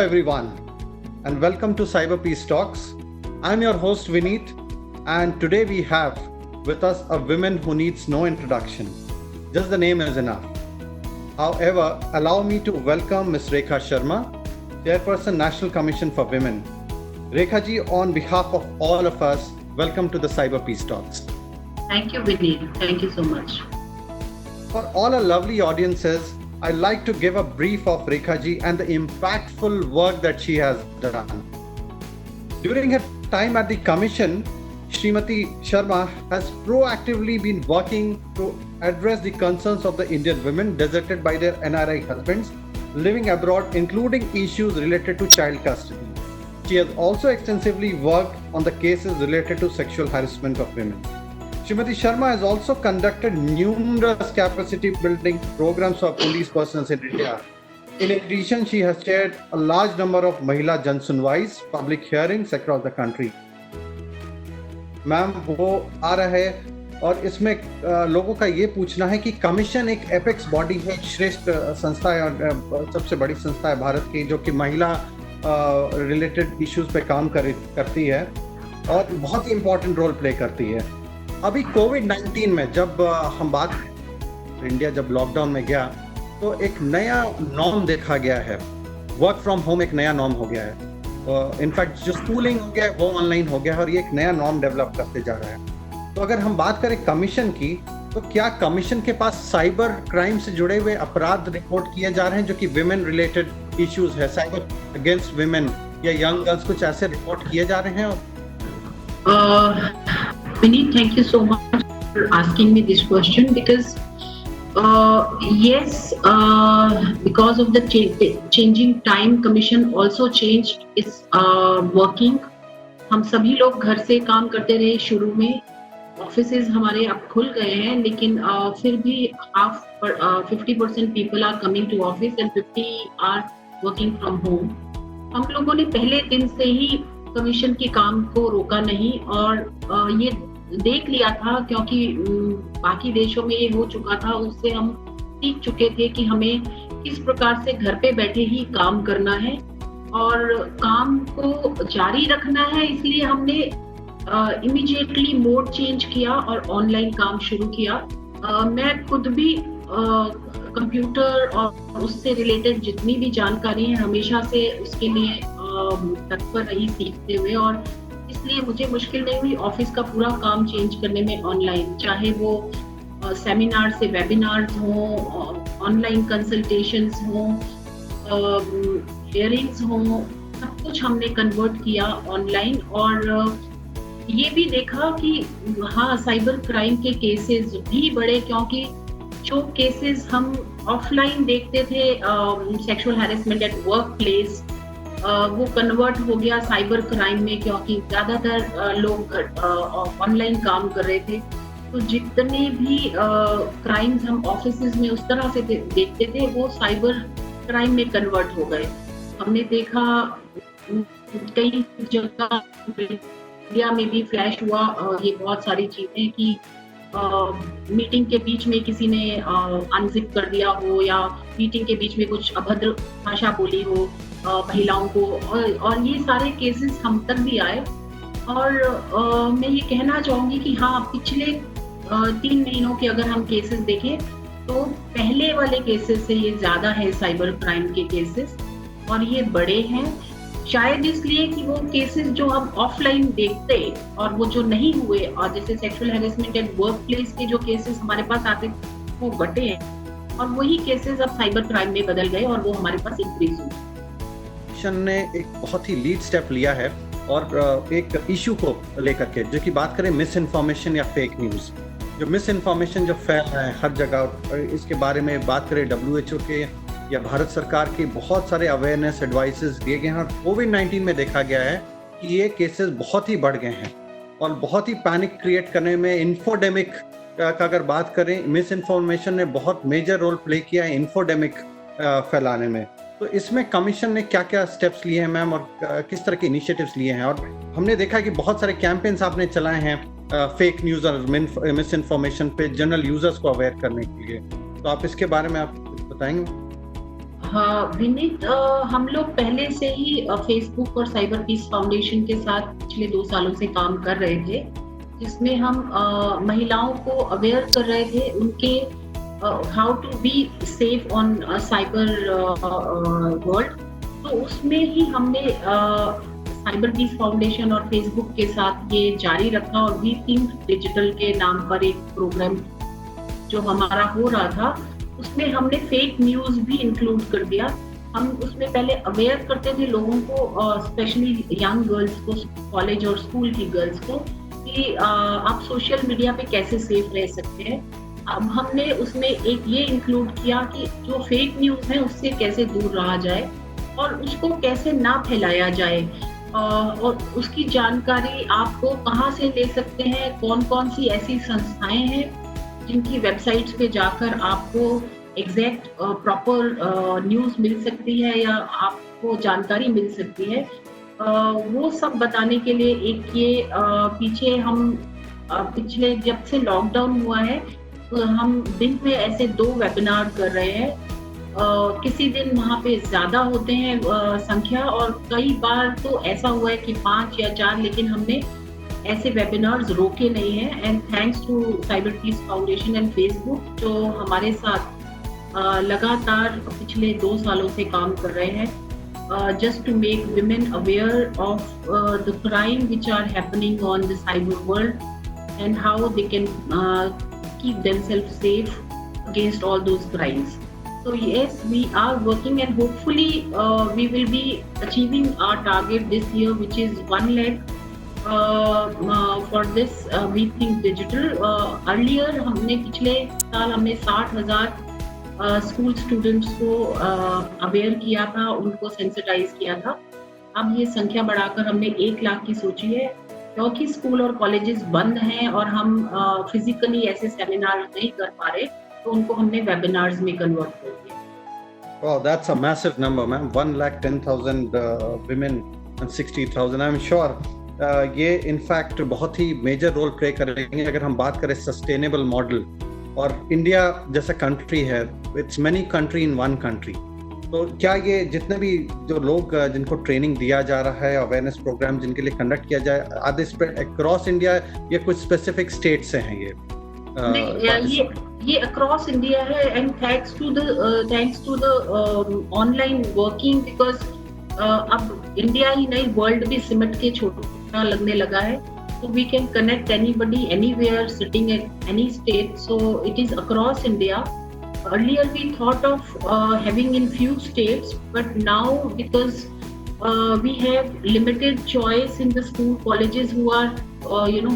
everyone, and welcome to Cyber Peace Talks. I'm your host Vineet, and today we have with us a woman who needs no introduction. Just the name is enough. However, allow me to welcome Ms. Rekha Sharma, Chairperson, National Commission for Women. Rekha ji, on behalf of all of us, welcome to the Cyber Peace Talks. Thank you, Vineet. Thank you so much. For all our lovely audiences, I'd like to give a brief of Rekha ji and the impactful work that she has done. During her time at the Commission, Srimati Sharma has proactively been working to address the concerns of the Indian women deserted by their NRI husbands living abroad, including issues related to child custody. She has also extensively worked on the cases related to sexual harassment of women. Srimati Sharma has also conducted numerous capacity building programs for police personnel in India. In addition, she has chaired a large number of Mahila Jan Sunwais public hearings across the country. Ma'am वो आ रहा है और इसमें लोगों का ये पूछना है कि कमीशन एक एपेक्स बॉडी है, श्रेष्ठ संस्था है और सबसे बड़ी संस्था है भारत की, जो कि महिला रिलेटेड इश्यूज पे काम करती है और बहुत ही इम्पोर्टेंट रोल प्ले करती है. अभी कोविड-19 में जब हम बात इंडिया जब लॉकडाउन में गया तो एक नया नॉर्म देखा गया है. वर्क फ्रॉम होम एक नया नॉर्म हो गया है. इनफैक्ट जो स्कूलिंग हो गया है वो ऑनलाइन हो गया है और ये एक नया नॉर्म डेवलप करते जा रहा है. तो अगर हम बात करें कमीशन की, तो क्या कमीशन के पास साइबर क्राइम से जुड़े हुए अपराध रिपोर्ट किए जा रहे हैं जो कि विमेन रिलेटेड इश्यूज है, साइबर अगेंस्ट विमेन या यंग गर्ल्स, कुछ ऐसे रिपोर्ट किए जा रहे हैं? Vineet, thank you so much for asking me this question because yes, because of the changing time, commission also changed its working. हम सभी लोग घर से काम करते रहे. शुरू में ऑफिसेज हमारे अब खुल गए हैं, लेकिन फिर भी 50% people are coming to office and 50 are working from home. हम लोगों ने पहले दिन से ही कमीशन के काम को रोका नहीं और ये देख लिया था, क्योंकि बाकी देशों में ये हो चुका था. उससे हम सीख चुके थे कि हमें किस प्रकार से घर पे बैठे ही काम करना है और काम को जारी रखना है. इसलिए हमने इमीडिएटली मोड चेंज किया और ऑनलाइन काम शुरू किया. मैं खुद भी कंप्यूटर और उससे रिलेटेड जितनी भी जानकारी है हमेशा से उसके लिए तत्पर रही सीखते हुए, और इसलिए मुझे मुश्किल नहीं हुई ऑफिस का पूरा काम चेंज करने में ऑनलाइन. चाहे वो सेमिनार से वेबिनार्स हों, ऑनलाइन कंसल्टेशंस हों, हियरिंग्स हों, सब कुछ हमने कन्वर्ट किया ऑनलाइन. और ये भी देखा कि हाँ, साइबर क्राइम के केसेस भी बढ़े, क्योंकि जो केसेस हम ऑफलाइन देखते थे, sexual harassment at work place, वो कन्वर्ट हो गया साइबर क्राइम में, क्योंकि ज़्यादातर लोग ऑनलाइन काम कर रहे थे. तो जितने भी क्राइम्स हम ऑफिसेज में उस तरह से देखते थे वो साइबर क्राइम में कन्वर्ट हो गए. हमने देखा कई जगह इंडिया में भी फ्लैश हुआ ये बहुत सारी चीज़ें कि मीटिंग के बीच में किसी ने अनजिप कर दिया हो, या मीटिंग के बीच में कुछ अभद्र भाषा बोली हो महिलाओं को, और ये सारे केसेस हम तक भी आए. और मैं ये कहना चाहूँगी कि हाँ, पिछले 3 महीनों के अगर हम केसेस देखें तो पहले वाले केसेस से ये ज़्यादा है साइबर क्राइम के केसेस, और ये बड़े हैं. शायद इसलिए कि वो केसेस जो हम ऑफलाइन देखते और वो जो नहीं हुए, और जैसे sexual harassment at work place के जो केसेस हमारे पास आते वो घटे हैं, और वही केसेस अब साइबर क्राइम में बदल गए और वो हमारे पास इंक्रीज हुए. ने एक बहुत ही लीड स्टेप लिया है और एक इशू को लेकर के, जो कि बात करें मिस इन्फॉर्मेशन या फेक न्यूज़. जो मिस इन्फॉर्मेशन जो फैल रहा है हर जगह, और इसके बारे में बात करें WHO के या भारत सरकार के बहुत सारे अवेयरनेस एडवाइसेस दिए गए हैं. और कोविड-19 में देखा गया है कि ये केसेस बहुत ही बढ़ गए हैं और बहुत ही पैनिक क्रिएट करने में, इन्फोडेमिक का अगर बात करें, मिस इन्फॉर्मेशन ने बहुत मेजर रोल प्ले किया है इन्फोडेमिक फैलाने में. तो इसमें कमीशन ने क्या क्या स्टेप्स लिए हैं मैम, और किस तरह के इनिशिएटिव्स लिए हैं? और हमने देखा कि बहुत सारे कैंपेन्स आपने चलाए हैं फेक न्यूज़ और मिस इन्फॉर्मेशन पे जनरल यूजर्स को अवेयर करने के लिए. तो आप इसके बारे में आप कुछ बताएंगे? हाँ विनीत, हम लोग पहले से ही फेसबुक और साइबर पीस फाउंडेशन के साथ पिछले 2 सालों से काम कर रहे थे, जिसमें हम महिलाओं को अवेयर कर रहे थे उनके how to be safe on cyber world. तो उसमें ही हमने साइबर पीस फाउंडेशन और फेसबुक के साथ ये जारी रखा और वी थिंक डिजिटल के नाम पर एक प्रोग्राम जो हमारा हो रहा था, उसमें हमने फेक न्यूज भी इंक्लूड कर दिया। हम उसमें पहले अवेयर करते थे लोगों को, स्पेशली यंग गर्ल्स को, कॉलेज और स्कूल की गर्ल्स को, कि आप सोशल मीडिया पे कैसे सेफ रह सकते हैं। अब हमने उसमें एक ये इंक्लूड किया कि जो फेक न्यूज है उससे कैसे दूर रहा जाए और उसको कैसे ना फैलाया जाए, और उसकी जानकारी आपको कहाँ से ले सकते हैं, कौन कौन सी ऐसी संस्थाएं हैं जिनकी वेबसाइट्स पे जाकर आपको एग्जैक्ट प्रॉपर न्यूज़ मिल सकती है या आपको जानकारी मिल सकती है। वो सब बताने के लिए एक ये पीछे हम पिछले जब से लॉकडाउन हुआ है तो हम दिन में ऐसे 2 वेबिनार कर रहे हैं। किसी दिन वहाँ पे ज़्यादा होते हैं संख्या, और कई बार तो ऐसा हुआ है कि 5 या 4, लेकिन हमने ऐसे वेबिनार्स रोके नहीं हैं। And thanks to Cyber Peace Foundation and Facebook जो हमारे साथ लगातार पिछले 2 सालों से काम कर रहे हैं, just to make women aware of the crime which are happening on the cyber world and how they can keep themselves safe against all those crimes. So yes, we are working and hopefully we will be achieving our target this year, which is 1 lakh for this we think digital. Earlier हमने पिछले साल हमने 60,000 school students को aware किया था, उनको sensitize किया था। अब ये संख्या बढ़ाकर हमने 1 लाख की सोची है, क्योंकि स्कूल और कॉलेजेस बंद हैं और हम फिजिकली ऐसे सेमिनार नहीं कर पा रहे, तो उनको हमने वेबिनार्स में कन्वर्ट कर दिया। Wow, that's a massive number, ma'am. 1,10,000 women and 60,000. I'm sure ये in fact बहुत ही मेजर रोल प्ले करेंगे अगर हम बात करें सस्टेनेबल मॉडल। और इंडिया जैसा कंट्री है, it's many country in one country. तो क्या ये जितने भी जो लोग जिनको ट्रेनिंग दिया जा रहा है, अवेयरनेस प्रोग्राम जिनके लिए कंडक्ट किया जाए, are they spread across India या कुछ स्पेसिफिक स्टेट से हैं ये? ये अक्रॉस इंडिया है and thanks to the online working, because अब इंडिया ही नहीं वर्ल्ड भी सिमट के छोटा लगने लगा है, so we can connect anybody anywhere sitting at any state, so it is across India. Earlier we thought of having in few states, but now because we have limited choice in the school colleges who are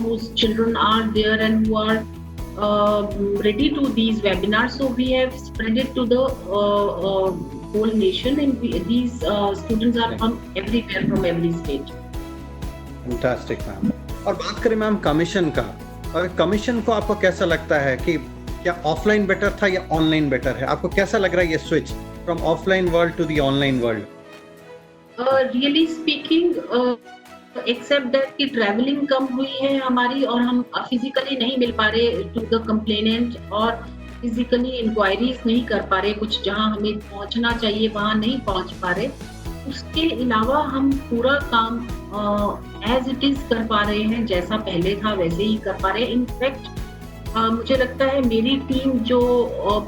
whose children are there and who are ready to these webinars, so we have spread it to the whole nation, and these students are from everywhere, from every state. Fantastic, ma'am. और बात करें ma'am commission का, और commission को आपको कैसा लगता है कि क्या ऑफलाइन बेटर था या ऑनलाइन बेटर है? आपको कैसा लग रहा है ये switch from offline world to the online world? Really speaking, except that कि ट्रैवलिंग कम हुई है हमारी और हम फिजिकली नहीं मिल पा रहे टू द कंप्लेनेंट और फिजिकली इंक्वायरीज नहीं कर पा रहे, कुछ जहां हमें पहुंचना चाहिए वहां नहीं पहुंच पा रहे, उसके अलावा हम पूरा काम एज इट इज कर पा रहे हैं, जैसा पहले था वैसे ही कर पा रहे हैं। इनफैक्ट मुझे लगता है मेरी टीम जो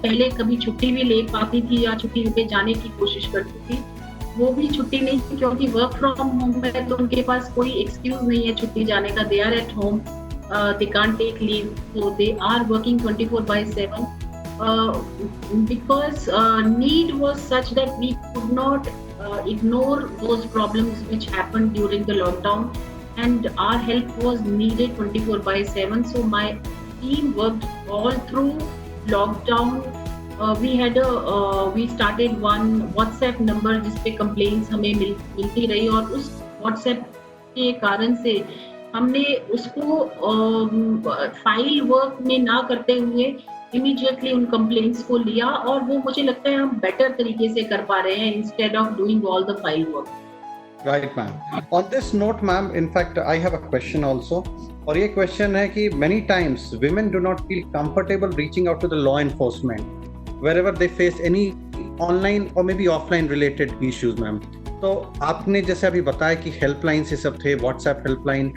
पहले कभी छुट्टी भी ले पाती थी या छुट्टी पे जाने की कोशिश करती थी, वो भी छुट्टी नहीं थी, क्योंकि वर्क फ्रॉम होम है तो उनके पास कोई एक्सक्यूज नहीं है छुट्टी जाने का। They are at home, they can't take leave, so they are working 24/7 because need was such that we could not ignore those problems which happened during the lockdown, and our help was needed 24/7. So my team worked all through lockdown. We started one WhatsApp number जिसपे complaints हमें मिलती रही, और उस WhatsApp के कारण से हमने उसको फाइल वर्क में ना करते हुए इमीडिएटली उन कंप्लेंट्स को लिया, और वो मुझे लगता है हम बेटर तरीके से कर पा रहे हैं instead of doing all the file work. Right ma'am, on this note ma'am, in fact I have a question also, और ये क्वेश्चन है कि many times women do not feel comfortable reaching out to the law enforcement wherever they face any online और may be offline related issues ma'am. तो आपने जैसे अभी बताया कि हेल्पलाइन से सब थे, व्हाट्सएप हेल्पलाइन,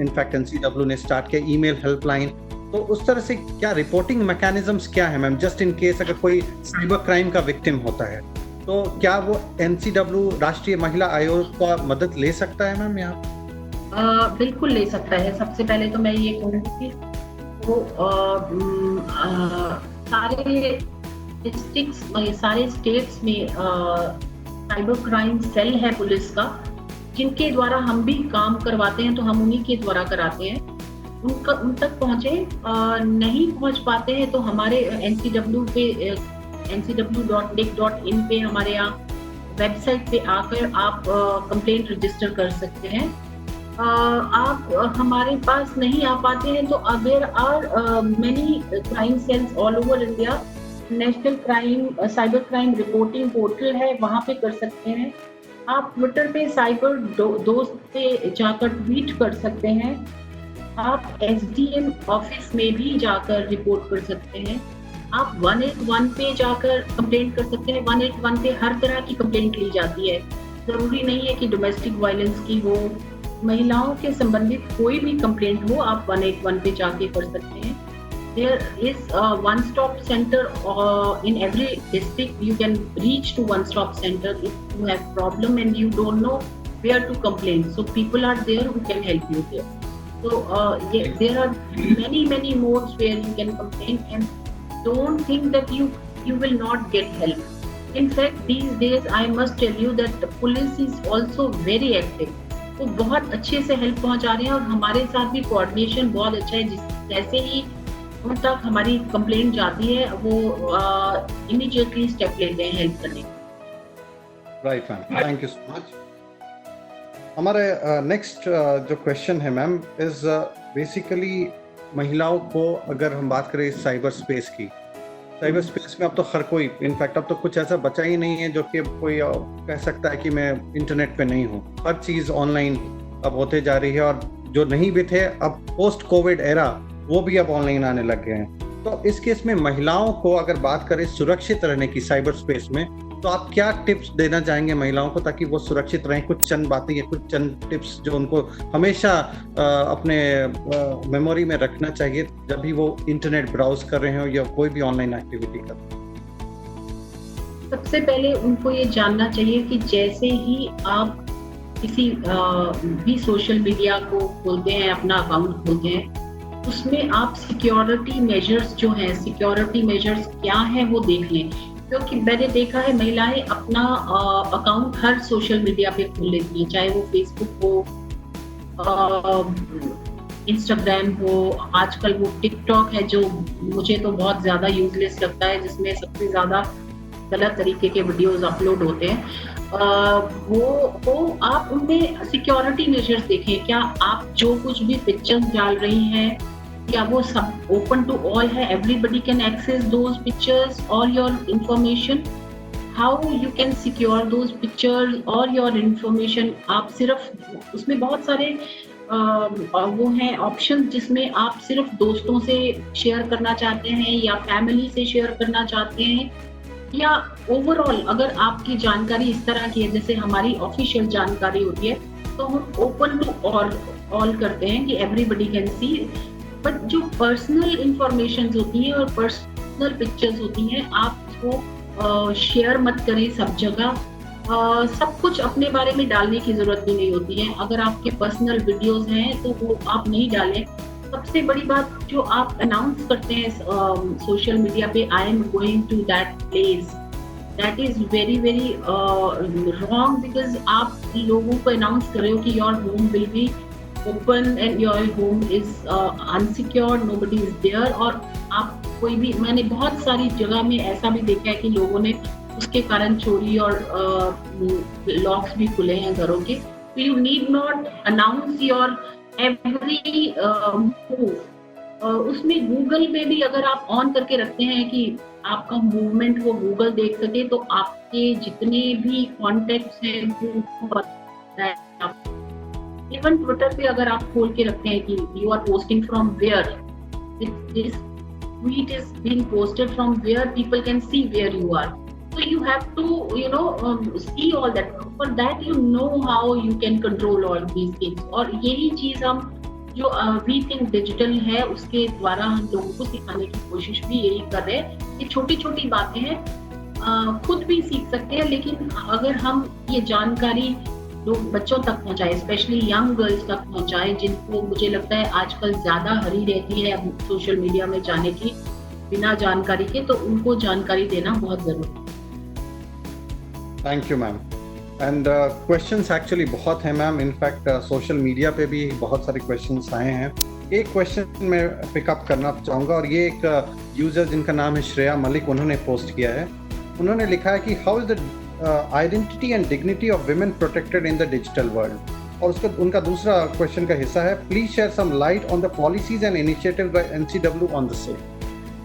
इनफैक्ट एनसीडब्ल्यू ने स्टार्ट किया ईमेल हेल्पलाइन, तो उस तरह से क्या रिपोर्टिंग मैकेनिज्म्स क्या है मैम, जस्ट इन केस अगर कोई साइबर क्राइम का विक्टिम होता है तो क्या वो एनसीडब्ल्यू राष्ट्रीय महिला आयोग का मदद ले सकता है मैम यहाँ? बिल्कुल ले सकता है। सबसे पहले तो मैं ये कहूँगी कि वो सारे डिस्ट्रिक्ट्स में, सारे स्टेट्स में साइबर क्राइम सेल है पुलिस का, जिनके द्वारा हम भी काम करवाते हैं, तो हम उन्हीं के द्वारा कराते हैं। उन तक पहुँचे, नहीं पहुँच पाते हैं तो हमारे एनसीडब्ल्यू पे ncw.nic.in पे हमारे यहाँ वेबसाइट पे आकर आप कंप्लेंट रजिस्टर कर सकते हैं। आप हमारे पास नहीं आ पाते हैं तो there are many crime cells all over India. National crime cyber crime reporting portal है, वहाँ पे कर सकते हैं। आप ट्विटर पे साइबर दोस्त पे जाकर ट्वीट कर सकते हैं। आप एसडीएम ऑफिस में भी जाकर रिपोर्ट कर सकते हैं। आप 181 पे जाकर कंप्लेंट कर सकते हैं। 181 पे हर तरह की कंप्लेंट ली जाती है, जरूरी नहीं है कि डोमेस्टिक वायलेंस की हो, महिलाओं के संबंधित कोई भी कंप्लेंट हो आप 181 पे जाके कर सकते हैं। There is a one-stop center in every district. You can reach to one-stop center if you have problem and you don't know where to complain. So people are there who can help you there. So there are many modes where you can complain, and don't think that you will not get help. In fact, these days I must tell you that the police is also very active. वो बहुत अच्छे से help पहुंचा रहे हैं और हमारे साथ भी कोऑर्डिनेशन बहुत अच्छा है। जैसे ही उन तक हमारी कंप्लेंट जाती है वो इमीडिएटली स्टेप लेते हैं हेल्प करने के। Right ma'am, thank you so much. हमारे नेक्स्ट जो क्वेश्चन है मैम इज बेसिकली महिलाओं को अगर हम बात करें साइबर स्पेस की, साइबर स्पेस में अब तो हर कोई, इनफैक्ट अब तो कुछ ऐसा बचा ही नहीं है जो कि कोई कह सकता है कि मैं इंटरनेट पे नहीं हूँ। हर चीज़ ऑनलाइन अब होते जा रही है और जो नहीं भी थे अब पोस्ट कोविड एरा वो भी अब ऑनलाइन आने लग गए हैं। तो इस केस में महिलाओं को अगर बात करें सुरक्षित रहने की साइबर स्पेस में, तो आप क्या टिप्स देना चाहेंगे महिलाओं को ताकि वो सुरक्षित रहें? कुछ चंद बातें या कुछ चंद टिप्स जो उनको हमेशा अपने मेमोरी में रखना चाहिए जब भी वो इंटरनेट ब्राउज कर रहे हो या कोई भी ऑनलाइन एक्टिविटी कर रहे हो। सबसे पहले उनको ये जानना चाहिए कि जैसे ही आप किसी भी सोशल मीडिया को खोलते हैं, अपना अकाउंट खोलते हैं, उसमें आप सिक्योरिटी मेजर्स जो हैं, सिक्योरिटी मेजर्स क्या हैं वो देख लें। क्योंकि मैंने देखा है महिलाएं अपना अकाउंट हर सोशल मीडिया पे खोल लेती हैं, चाहे वो फेसबुक हो, इंस्टाग्राम हो, आजकल वो टिकटॉक है जो मुझे तो बहुत ज़्यादा यूजलेस लगता है, जिसमें सबसे ज़्यादा गलत तरीके के वीडियोस अपलोड होते हैं। वो आप उनमें सिक्योरिटी मेजर्स देखें। क्या आप जो कुछ भी पिक्चर्स डाल रही हैं क्या वो सब ओपन टू ऑल है, everybody can access those pictures और your information. How you can secure those pictures और योर इंफॉर्मेशन। आप सिर्फ उसमें बहुत सारे वो हैं ऑप्शन जिसमें आप सिर्फ दोस्तों से शेयर करना चाहते हैं या फैमिली से शेयर करना चाहते हैं, या ओवरऑल अगर आपकी जानकारी इस तरह की है जैसे हमारी ऑफिशियल जानकारी होती है तो हम ओपन टू ऑल करते हैं कि एवरीबडी कैन सी। बट जो पर्सनल इंफॉर्मेशन होती हैं और पर्सनल पिक्चर्स होती हैं आप वो शेयर मत करें सब जगह। सब कुछ अपने बारे में डालने की जरूरत भी नहीं होती है। अगर आपके पर्सनल वीडियोस हैं तो वो आप नहीं डालें। सबसे बड़ी बात जो आप अनाउंस करते हैं सोशल मीडिया पे, I am going to that place, that is very very wrong, because आप लोगों को अनाउंस कर रहे हो कि your home will be open and your home is unsecured, nobody is there. और आप कोई भी, मैंने बहुत सारी जगह में ऐसा भी देखा है कि लोगों ने उसके कारण चोरी और लॉक्स भी खुले हैं घरों के। तो you need not announce your every move. उसमें गूगल पे भी अगर आप ऑन करके रखते हैं कि आपका मूवमेंट वो गूगल देख सके तो आपके जितने भी कॉन्टेक्ट्स हैं वो पता है। इवन ट्विटर पे अगर आप खोल के रखते हैं कि you are posting from where, this tweet is being posted from where, people can see where you are. So you have to, see all that. For that, you know how you can control all these things. और यही चीज हम जो we think digital है उसके द्वारा हम लोगों को सिखाने की कोशिश भी यही कर रहे हैं। ये छोटी छोटी बातें हैं, खुद भी सीख सकते हैं, लेकिन अगर हम ये जानकारी लोग बच्चों तक पहुंचाए, स्पेशली यंग गर्ल्स तक पहुंचाए, जिनको मुझे लगता है आजकल ज्यादा हरी रहती है सोशल मीडिया में जाने की बिना जानकारी के, तो उनको जानकारी देना बहुत जरूरी है। Thank you ma'am. And questions actually बहुत हैं मैम, इनफैक्ट सोशल मीडिया पे भी बहुत सारे क्वेश्चंस आए हैं। एक क्वेश्चन मैं पिकअप करना चाहूँगा, और ये एक यूज़र जिनका नाम है श्रेया मलिक, उन्होंने पोस्ट किया है। उन्होंने लिखा है कि how is the identity and dignity of women protected in the digital world, और उसका उनका दूसरा क्वेश्चन का हिस्सा है please share some light on the policies and initiatives by NCW on the same.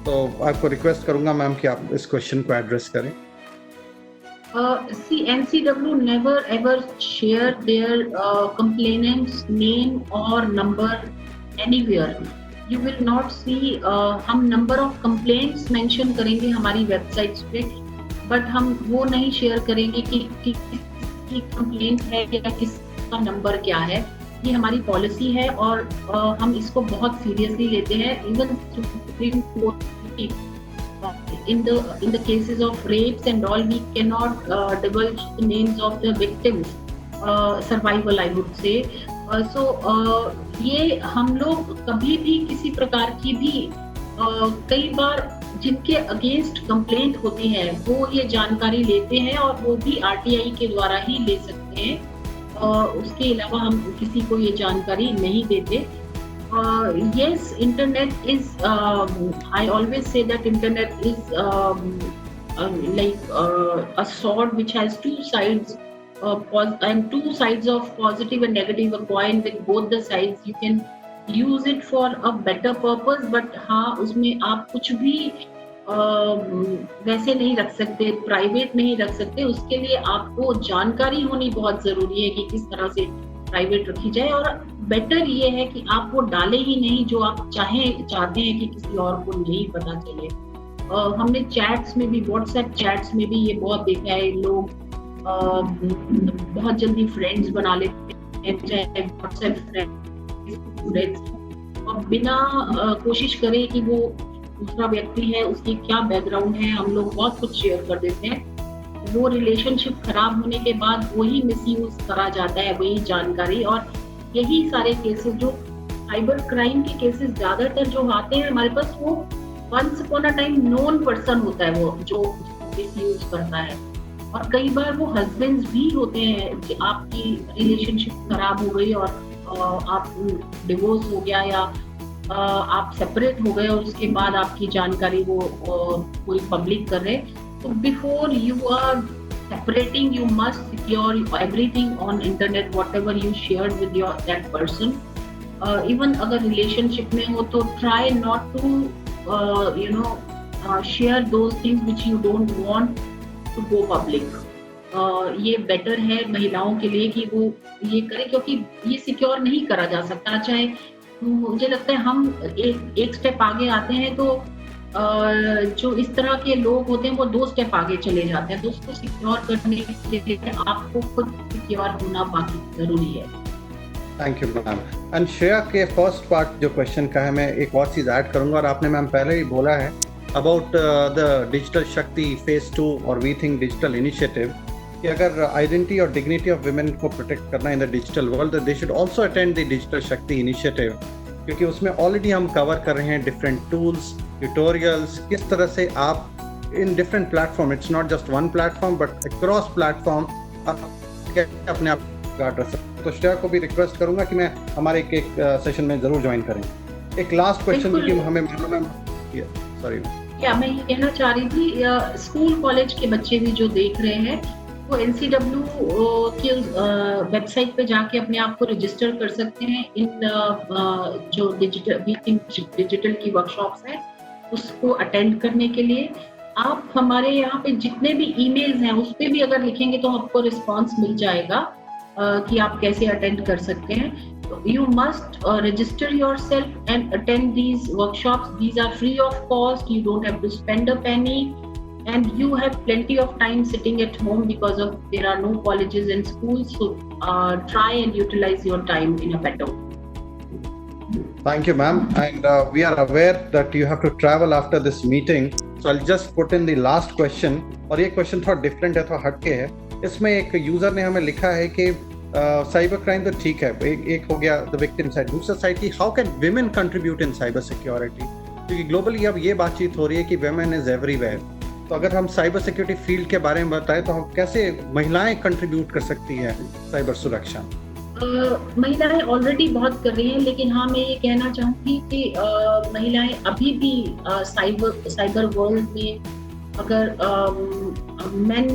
तो आपको रिक्वेस्ट करूंगा मैम कि आप इस क्वेश्चन को एड्रेस करें। See, NCW never ever share their complainants name or number anywhere. You will not see, हम number of complaints mention करेंगे हमारी वेबसाइट्स पे, बट हम वो नहीं शेयर करेंगे कि किसकी कंप्लेंट है या किसका नंबर क्या है। ये हमारी पॉलिसी है और हम इसको बहुत सीरियसली लेते हैं। Even supreme court in the cases of rapes and all, we cannot divulge the names of the victims, survival I would say. So ये हम लोग कभी भी किसी प्रकार की भी कई बार जिनके अगेंस्ट कंप्लेंट होती है वो ये जानकारी लेते हैं, और वो भी RTI के द्वारा ही ले सकते हैं। उसके अलावा हम किसी को ये जानकारी नहीं देते। Yes, internet is, I always say that internet is like a sword which has two sides, and two sides of positive and negative, a coin with both the sides. You can use it for a better purpose, but हाँ उसमें आप कुछ भी वैसे नहीं रख सकते, private नहीं रख सकते। उसके लिए आपको जानकारी होनी बहुत जरूरी है कि किस तरह से प्राइवेट रखी जाए, और बेटर ये है कि आप वो डाले ही नहीं जो आप चाहते हैं कि किसी और को नहीं पता चले। हमने चैट्स में भी, व्हाट्सएप चैट्स में भी ये बहुत देखा है, लोग बहुत जल्दी फ्रेंड्स बना लेते हैं, चाहे व्हाट्सएप फ्रेंड्स, और बिना कोशिश करें कि वो दूसरा व्यक्ति है उसकी क्या बैकग्राउंड है, हम लोग बहुत कुछ शेयर कर देते हैं। वो रिलेशनशिप खराब होने के बाद वही मिसयूज करा जाता है वही जानकारी, और यही सारे केसेस जो साइबर क्राइम के केसेस ज्यादातर जो आते हैं हमारे पास, वो once upon a time known person होता है वो जो मिसयूज करता है। और कई बार वो हस्बैंड्स भी होते हैं कि आपकी रिलेशनशिप खराब हो गई और आप डिवोर्स हो गया या आप सेपरेट हो गए, और उसके बाद आपकी जानकारी वो पूरी पब्लिक कर रहे हैं। So before you are separating, you must secure everything on internet, whatever you shared with that person. Even अगर relationship में हो तो try not to share those things which you don't want to go public. ये better है महिलाओं के लिए कि वो ये करें, क्योंकि ये सिक्योर नहीं करा जा सकता। चाहे मुझे लगता है हम एक स्टेप आगे आते हैं तो जो इस तरह के लोग होते हैं वो 2 स्टेप आगे चले जाते हैं। तो उसको सिक्योर करने के लिए आपको खुद सिक्योर होना बाकी जरूरी है। Thank you ma'am. And Shreya के फर्स्ट पार्ट जो क्वेश्चन का है, मैं एक और चीज़ ऐड करूंगा, और आपने मैम पहले ही बोला है अबाउट द डिजिटल शक्ति फेज 2 और वी थिंक डिजिटल इनिशिएटिव, कि अगर आइडेंटिटी और डिग्निटी ऑफ वुमेन को प्रोटेक्ट करना इन the digital world, they should also attend the digital शक्ति इनिशिएटिव, क्योंकि उसमें ऑलरेडी हम कवर कर रहे हैं डिफरेंट टूल्स, ट्यूटोरियल्स, किस तरह से आप in different platform, it's not just one platform but across platform आप अपने आप गार्ड रख सकते हैं। तो श्रेया को भी रिक्वेस्ट करूंगा कि मैं हमारे एक सेशन में जरूर ज्वाइन करें। एक लास्ट क्वेश्चन क्योंकि हमें सॉरी क्या मैं ये कहना चाह रही थी, स्कूल कॉलेज के बच्चे भी जो देख रहे हैं वो NCW के वेबसाइट पे जाके अपने आप को रजिस्टर कर सकते हैं। इन जो डिजिटल की वर्कशॉप्स हैं उसको अटेंड करने के लिए आप हमारे यहाँ पे जितने भी ईमेल्स हैं उस पे भी अगर लिखेंगे तो आपको रिस्पांस मिल जाएगा कि आप कैसे अटेंड कर सकते हैं। तो you must register yourself and attend these workshops. These are free of cost, you don't have to spend a penny. and you have plenty of time sitting at home because of there are no colleges and schools, so try and utilize your time in a better way. Thank you, ma'am. And we are aware that you have to travel after this meeting. So I'll just put in the last question. और ये question थोड़ा different है, थोड़ा हटके है. इसमें एक user ने हमें लिखा है कि साइबर क्राइम तो ठीक है, एक हो गया द विक्टिम साइड, दूसरा साइड की how can women contribute in cyber security, क्योंकि ग्लोबली अब ये बातचीत हो रही है कि विमेन इज एवरीवेयर. तो अगर हम साइबर सिक्योरिटी फील्ड के बारे में बताएं तो हम कैसे महिलाएं कंट्रीब्यूट कर सकती हैं साइबर सुरक्षा? महिलाएं ऑलरेडी बहुत कर रही हैं, लेकिन हाँ मैं ये कहना चाहूँगी कि महिलाएं अभी भी साइबर वर्ल्ड में अगर men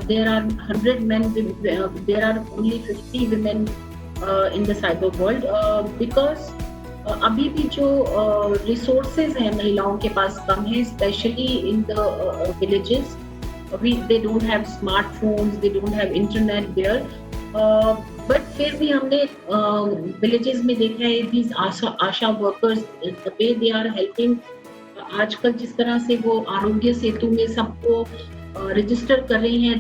there are 100 men, there are only 50 women in the cyber world because अभी भी जो resources हैं महिलाओं के पास कम है, especially in the villages. They don't have smartphones, they don't have internet there. But फिर भी हमने विलेजेस में देखा है these Asha workers, the way they are helping. आजकल जिस तरह से वो आरोग्य सेतु में सबको रजिस्टर कर रही हैं,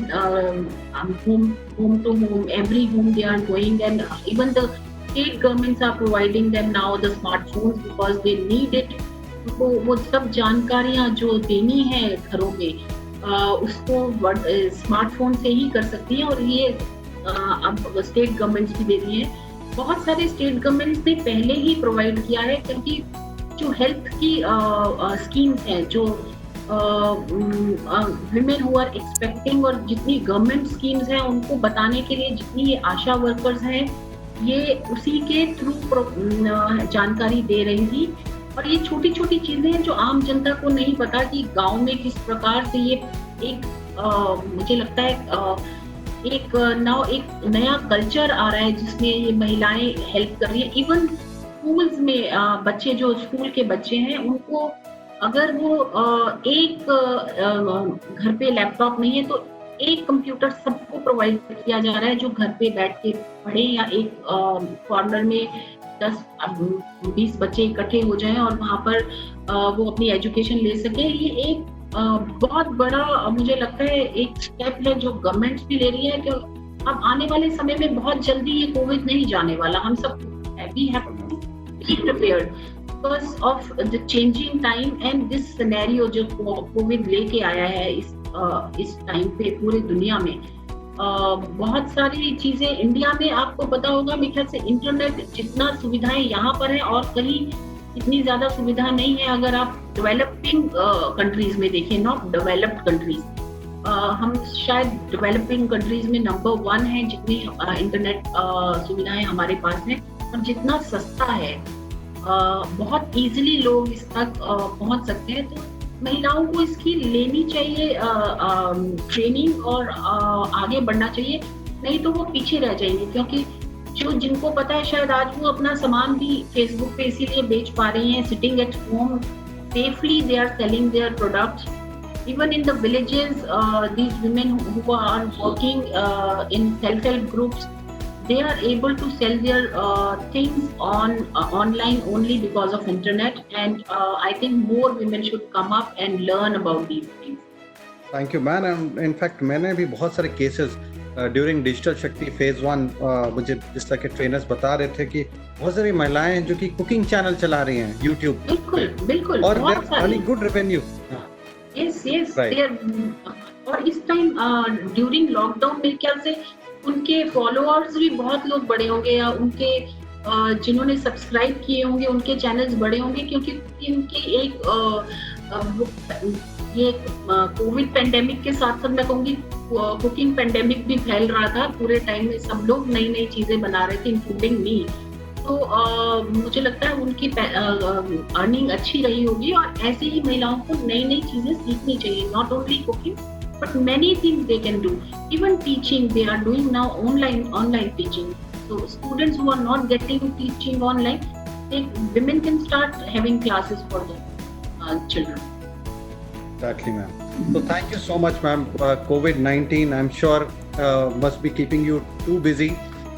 home to home, every home they are going, and even the state governments are providing them now the smartphones because they need it. तो वो सब जानकारियाँ जो देनी है घरों में उसको स्मार्टफोन से ही कर सकती हैं, और ये अब स्टेट गवर्नमेंट्स भी दे रही हैं. बहुत सारे स्टेट गवर्नमेंट्स ने पहले ही प्रोवाइड किया है, क्योंकि जो हेल्थ की स्कीम्स हैं, जो विमेन हु आर एक्सपेक्टिंग, और जितनी गवर्नमेंट स्कीम्स हैं उनको बताने के लिए जितनी ये आशा वर्कर्स हैं, ये उसी के थ्रू जानकारी दे रही थी. और ये छोटी छोटी चीजें हैं जो आम जनता को नहीं पता कि गांव में किस प्रकार से ये एक मुझे लगता है एक नया कल्चर आ रहा है जिसमें ये महिलाएं हेल्प कर रही है. इवन स्कूल्स में बच्चे, जो स्कूल के बच्चे हैं, उनको अगर वो एक घर पे लैपटॉप नहीं है तो एक कंप्यूटर सबको प्रोवाइड किया जा रहा है, जो घर पे बैठ के पढ़े, या एक कॉर्नर में 10-20 बच्चे इकट्ठे हो जाएं और वहाँ पर वो अपनी एजुकेशन ले सके. ये एक बहुत बड़ा मुझे लगता है एक स्टेप है जो गवर्नमेंट भी ले रही है, कि अब आने वाले समय में बहुत जल्दी ये कोविड नहीं जाने वाला. हम सब we have to be prepared because of the changing time and this scenario जो कोविड लेके आया है इस टाइम पे पूरी दुनिया में. बहुत सारी चीजें इंडिया में आपको पता होगा, मेरे ख्याल से इंटरनेट जितना सुविधाएं यहाँ पर है और कहीं इतनी ज्यादा सुविधा नहीं है. अगर आप डेवलपिंग कंट्रीज में देखें, नॉट डेवलप्ड कंट्रीज, हम शायद डेवलपिंग कंट्रीज में नंबर 1 है जितनी इंटरनेट सुविधाएं हमारे पास हैं, और जितना सस्ता है, बहुत इजीली लोग इस तक पहुंच सकते हैं. तो महिलाओं को इसकी लेनी चाहिए ट्रेनिंग और आगे बढ़ना चाहिए, नहीं तो वो पीछे रह जाएंगे. क्योंकि जिनको पता है, शायद आज वो अपना सामान भी फेसबुक पे इसीलिए बेच पा रही हैं, sitting at home safely they are selling their products. Even in the villages, these women who are working in self-help groups, they are able to sell their things online only because of internet, and I think more women should come up and learn about these things. Thank you, man. And in fact, मैंने भी बहुत सारे cases during digital शक्ति phase 1 मुझे जिस तरह के trainers बता रहे थे कि बहुत सारी महिलाएं हैं जो कि कुकिंग चैनल चला रही हैं यूट्यूब. बिल्कुल और गुड रेवेन्यू. Yes, और इस टाइम ड्यूरिंग लॉकडाउन मेरे ख्याल से उनके फॉलोअर्स भी बहुत लोग बढ़े होंगे, या उनके जिन्होंने सब्सक्राइब किए होंगे उनके चैनल्स बढ़े होंगे, क्योंकि उनकी एक ये कोविड पेंडेमिक के साथ साथ मैं कहूँगी कुकिंग पेंडेमिक भी फैल रहा था. पूरे टाइम में सब लोग नई नई चीजें बना रहे थे, इंक्लूडिंग मी. तो मुझे लगता है उनकी अर्निंग अच्छी रही होगी, और ऐसे ही महिलाओं को नई नई चीजें सीखनी चाहिए. Not only cooking but many things they can do. Even teaching, they are doing now online teaching. So students who are not getting teaching online, women can start having classes for the children. Exactly, ma'am. So thank you so much, ma'am. COVID-19, I'm sure must be keeping you too busy.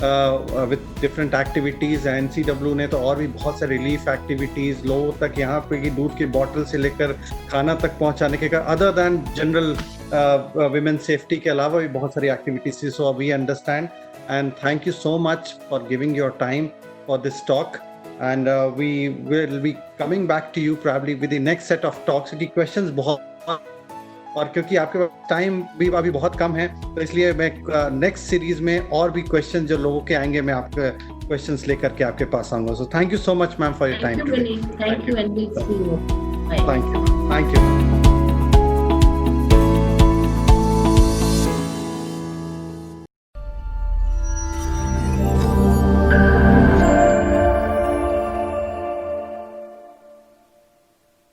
With different activities. NCW ने तो और भी बहुत सारे relief activities लोगों तक यहाँ पे कि दूध की बॉटल से लेकर खाना तक पहुँचाने के, other than general women safety के अलावा भी बहुत सारी एक्टिविटीज़ थी. So we understand and thank you so much for giving your time for this talk, and we will be coming back to you probably with the next set of talks. क्योंकि questions बहुत, और क्योंकि आपके पास time भी अभी बहुत कम है, तो इसलिए मैं नेक्स्ट सीरीज में और भी क्वेश्चन जो लोगों के आएंगे मैं आपके क्वेश्चंस लेकर के आपके पास आऊंगा. So thank you so much ma'am for your time. Thank you and thank you.